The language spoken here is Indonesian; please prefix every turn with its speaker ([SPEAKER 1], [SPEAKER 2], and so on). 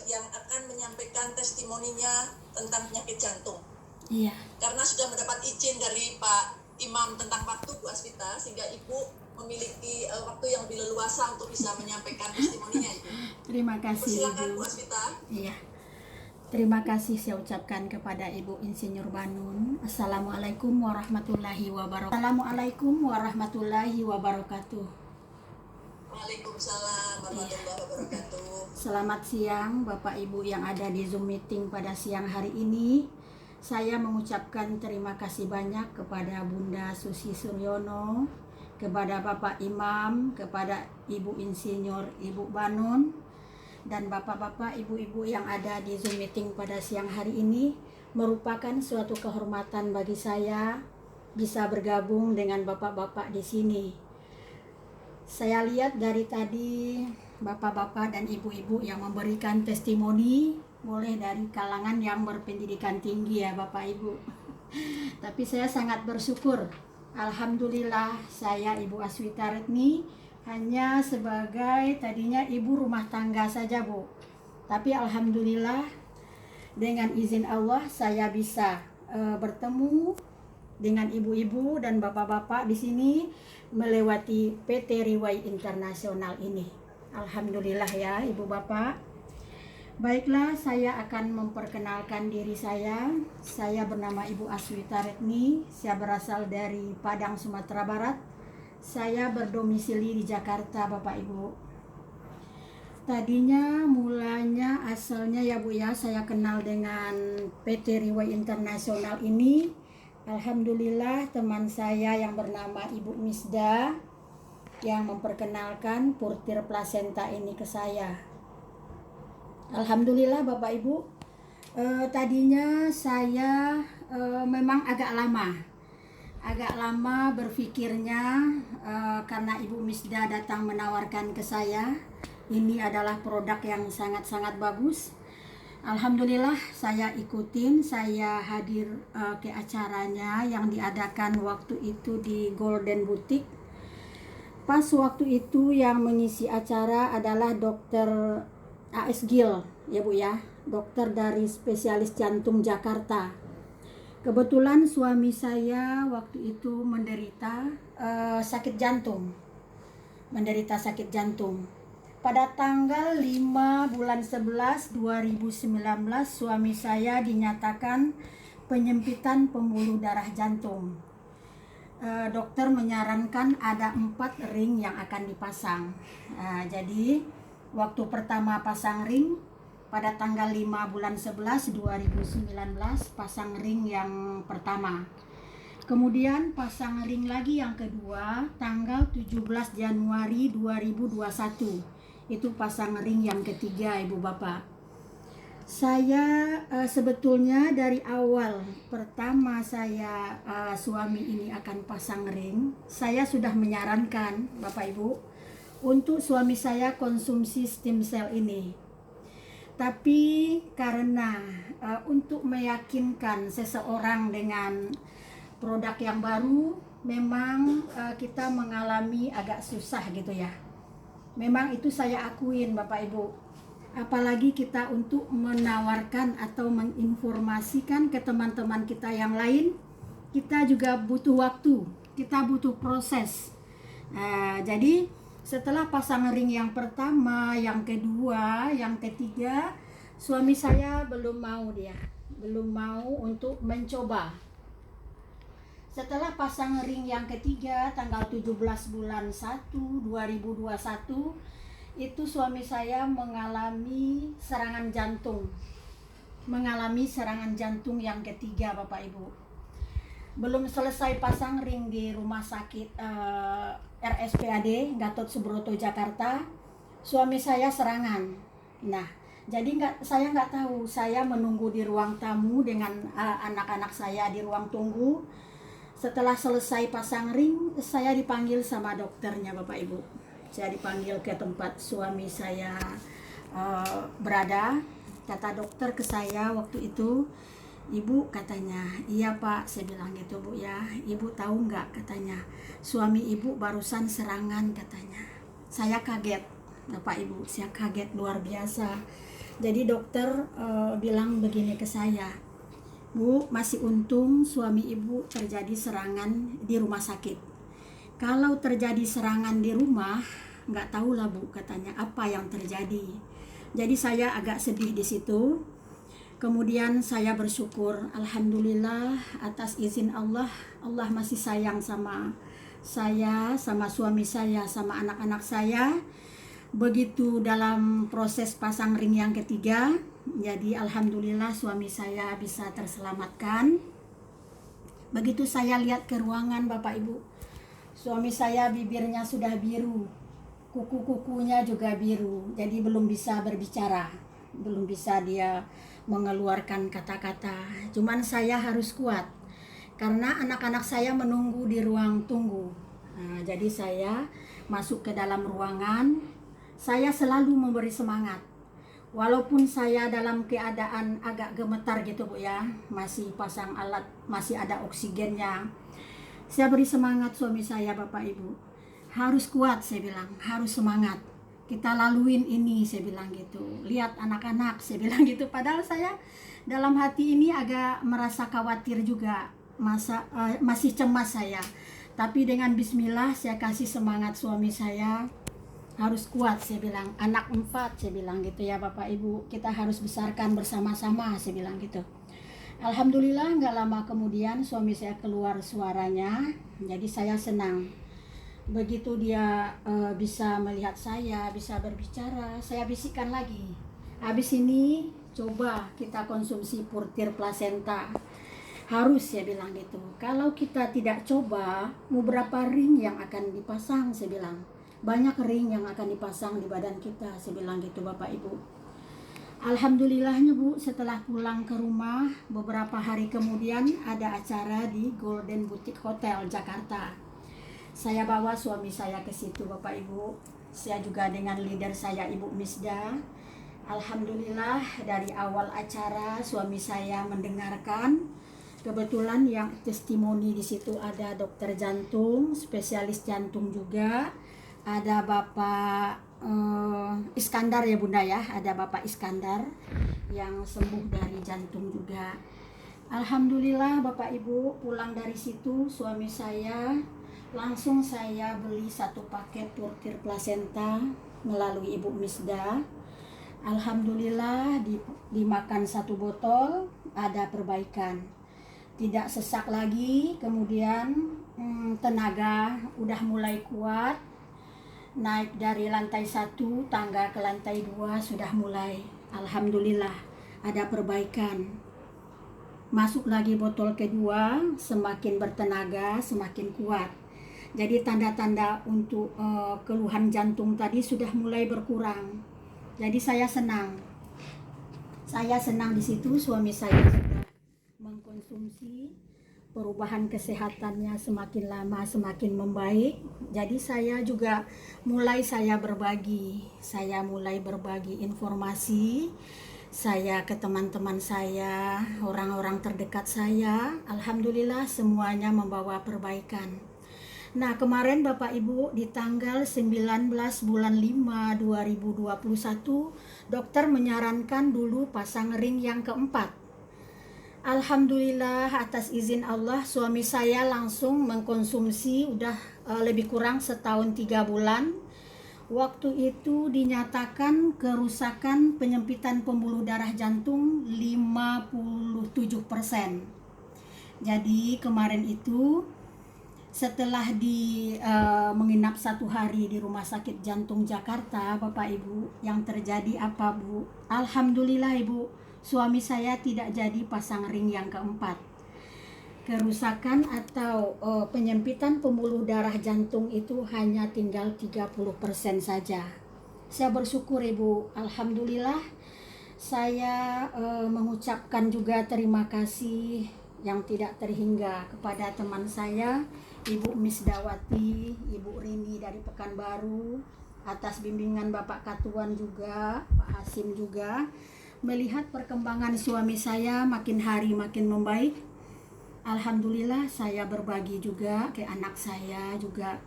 [SPEAKER 1] yang akan menyampaikan testimoninya tentang penyakit jantung.
[SPEAKER 2] Iya.
[SPEAKER 1] Karena sudah mendapat izin dari Pak Imam tentang waktu, Bu Asvita, sehingga Ibu memiliki waktu yang lebih leluasa untuk bisa menyampaikan testimoninya, Ibu.
[SPEAKER 2] Terima kasih,
[SPEAKER 1] Silakan,
[SPEAKER 2] Ibu.
[SPEAKER 1] Bu Asvita.
[SPEAKER 2] Iya. Terima kasih saya ucapkan kepada Ibu Insinyur Banun. Assalamualaikum warahmatullahi wabarakatuh. Assalamualaikum warahmatullahi wabarakatuh.
[SPEAKER 1] Waalaikumsalam warahmatullahi wabarakatuh.
[SPEAKER 2] Selamat siang Bapak Ibu yang ada di Zoom meeting pada siang hari ini. Saya mengucapkan terima kasih banyak kepada Bunda Susi Suryono, kepada Bapak Imam, kepada Ibu Insinyur Ibu Banun, dan bapak-bapak, ibu-ibu yang ada di Zoom meeting pada siang hari ini. Merupakan suatu kehormatan bagi saya bisa bergabung dengan bapak-bapak di sini. Saya lihat dari tadi bapak-bapak dan ibu-ibu yang memberikan testimoni, mulai dari kalangan yang berpendidikan tinggi ya Bapak Ibu. Tapi saya sangat bersyukur. Alhamdulillah saya Ibu Aswita Retni hanya sebagai tadinya ibu rumah tangga saja, Bu. Tapi alhamdulillah dengan izin Allah saya bisa bertemu dengan ibu-ibu dan bapak-bapak di sini melewati PT Riwai Internasional ini. Alhamdulillah ya Ibu Bapak. Baiklah, saya akan memperkenalkan diri saya. Saya bernama Ibu Aswita Retni. Saya berasal dari Padang, Sumatera Barat. Saya berdomisili di Jakarta, Bapak Ibu. Tadinya mulanya asalnya ya Bu ya, saya kenal dengan PT Riwai Internasional ini. Alhamdulillah teman saya yang bernama Ibu Misda yang memperkenalkan Purtir Plasenta ini ke saya. Alhamdulillah Bapak Ibu, tadinya saya memang agak lama berpikirnya karena Ibu Misda datang menawarkan ke saya. Ini adalah produk yang sangat-sangat bagus. Alhamdulillah saya ikutin, saya hadir ke acaranya yang diadakan waktu itu di Golden Boutique. Pas waktu itu yang mengisi acara adalah Dokter A.S. Gil, ya Bu ya, dokter dari spesialis jantung Jakarta. Kebetulan suami saya waktu itu menderita sakit jantung. Pada tanggal 5 bulan 11 2019 suami saya dinyatakan penyempitan pembuluh darah jantung. Dokter menyarankan ada 4 ring yang akan dipasang. Jadi waktu pertama pasang ring pada tanggal 5 bulan 11 2019 pasang ring yang pertama. Kemudian pasang ring lagi yang kedua tanggal 17 Januari 2021. Itu pasang ring yang ketiga Ibu Bapak. Saya sebetulnya dari awal pertama saya suami ini akan pasang ring, saya sudah menyarankan Bapak Ibu untuk suami saya konsumsi stem cell ini. Tapi karena untuk meyakinkan seseorang dengan produk yang baru, memang kita mengalami agak susah gitu ya. Memang itu saya akuin Bapak Ibu. Apalagi kita untuk menawarkan atau menginformasikan ke teman-teman kita yang lain, kita juga butuh waktu, kita butuh proses. Jadi setelah pasang ring yang pertama, yang kedua, yang ketiga, suami saya belum mau untuk mencoba. Setelah pasang ring yang ketiga tanggal 17 bulan 1 2021 itu suami saya mengalami serangan jantung. Mengalami serangan jantung yang ketiga Bapak Ibu. Belum selesai pasang ring di rumah sakit RSPAD Gatot Subroto Jakarta, suami saya serangan. Nah, jadi saya nggak tahu, saya menunggu di ruang tamu dengan anak-anak saya di ruang tunggu. Setelah selesai pasang ring, saya dipanggil sama dokternya Bapak Ibu. Saya dipanggil ke tempat suami saya berada. Kata dokter ke saya waktu itu, Ibu katanya, iya Pak, saya bilang gitu Bu ya. Ibu tahu nggak katanya, suami Ibu barusan serangan katanya. Saya kaget Bapak Ibu, saya kaget luar biasa. Jadi dokter bilang begini ke saya, Bu, masih untung suami ibu terjadi serangan di rumah sakit. Kalau terjadi serangan di rumah, nggak tahu lah Bu, katanya apa yang terjadi. Jadi saya agak sedih di situ. Kemudian saya bersyukur, alhamdulillah atas izin Allah, Allah masih sayang sama saya, sama suami saya, sama anak-anak saya. Begitu dalam proses pasang ring yang ketiga, jadi alhamdulillah suami saya bisa terselamatkan. Begitu saya lihat ke ruangan Bapak Ibu, suami saya bibirnya sudah biru, kuku-kukunya juga biru, jadi belum bisa berbicara, belum bisa dia mengeluarkan kata-kata. Cuman saya harus kuat, karena anak-anak saya menunggu di ruang tunggu. Nah, jadi saya masuk ke dalam ruangan, saya selalu memberi semangat. Walaupun saya dalam keadaan agak gemetar gitu Bu ya, masih pasang alat, masih ada oksigennya. Saya beri semangat suami saya, Bapak Ibu. Harus kuat saya bilang, harus semangat. Kita laluin ini saya bilang gitu. Lihat anak-anak saya bilang gitu. Padahal saya dalam hati ini agak merasa khawatir juga. Masih cemas saya. Tapi dengan bismillah saya kasih semangat suami saya. Harus kuat saya bilang, anak 4 saya bilang gitu ya Bapak Ibu, kita harus besarkan bersama-sama saya bilang gitu. Alhamdulillah nggak lama kemudian suami saya keluar suaranya, jadi saya senang. Begitu dia bisa melihat saya, bisa berbicara, saya bisikkan lagi, habis ini coba kita konsumsi purtir plasenta. Harus saya bilang gitu, kalau kita tidak coba, mau berapa ring yang akan dipasang saya bilang. Banyak ring yang akan dipasang di badan kita, saya bilang gitu Bapak Ibu. Alhamdulillahnya Bu, setelah pulang ke rumah, beberapa hari kemudian ada acara di Golden Boutique Hotel Jakarta. Saya bawa suami saya ke situ Bapak Ibu. Saya juga dengan leader saya Ibu Misda. Alhamdulillah dari awal acara suami saya mendengarkan. Kebetulan yang testimoni di situ ada dokter jantung, spesialis jantung juga. Ada Bapak Iskandar ya Bunda ya, ada Bapak Iskandar yang sembuh dari jantung juga. Alhamdulillah Bapak Ibu, pulang dari situ suami saya langsung saya beli 1 paket purtir plasenta melalui Ibu Misda. Alhamdulillah dimakan 1 botol, ada perbaikan, tidak sesak lagi. Kemudian tenaga udah mulai kuat. Naik dari lantai 1 tangga ke lantai 2 sudah mulai, alhamdulillah ada perbaikan. Masuk lagi botol kedua, semakin bertenaga, semakin kuat. Jadi tanda-tanda untuk keluhan jantung tadi sudah mulai berkurang. Jadi saya senang. Saya senang di situ, suami saya sudah mengkonsumsi. Perubahan kesehatannya semakin lama semakin membaik. Jadi saya juga mulai berbagi. Saya mulai berbagi informasi saya ke teman-teman saya, orang-orang terdekat saya. Alhamdulillah semuanya membawa perbaikan. Nah, kemarin Bapak Ibu di tanggal 19 bulan 5 2021, dokter menyarankan dulu pasang ring yang keempat. Alhamdulillah atas izin Allah suami saya langsung mengkonsumsi udah lebih kurang setahun 3 bulan. Waktu itu dinyatakan kerusakan penyempitan pembuluh darah jantung 57%. Jadi kemarin itu setelah menginap 1 hari di Rumah Sakit Jantung Jakarta, Bapak Ibu, yang terjadi apa Bu? Alhamdulillah Ibu, suami saya tidak jadi pasang ring yang keempat. Kerusakan atau penyempitan pembuluh darah jantung itu hanya tinggal 30% saja. Saya bersyukur Ibu, alhamdulillah. Saya mengucapkan juga terima kasih yang tidak terhingga kepada teman saya, Ibu Misdawati, Ibu Rini dari Pekanbaru, atas bimbingan Bapak Katuan juga, Pak Hasim juga. Melihat perkembangan suami saya makin hari makin membaik, alhamdulillah saya berbagi juga ke anak saya juga.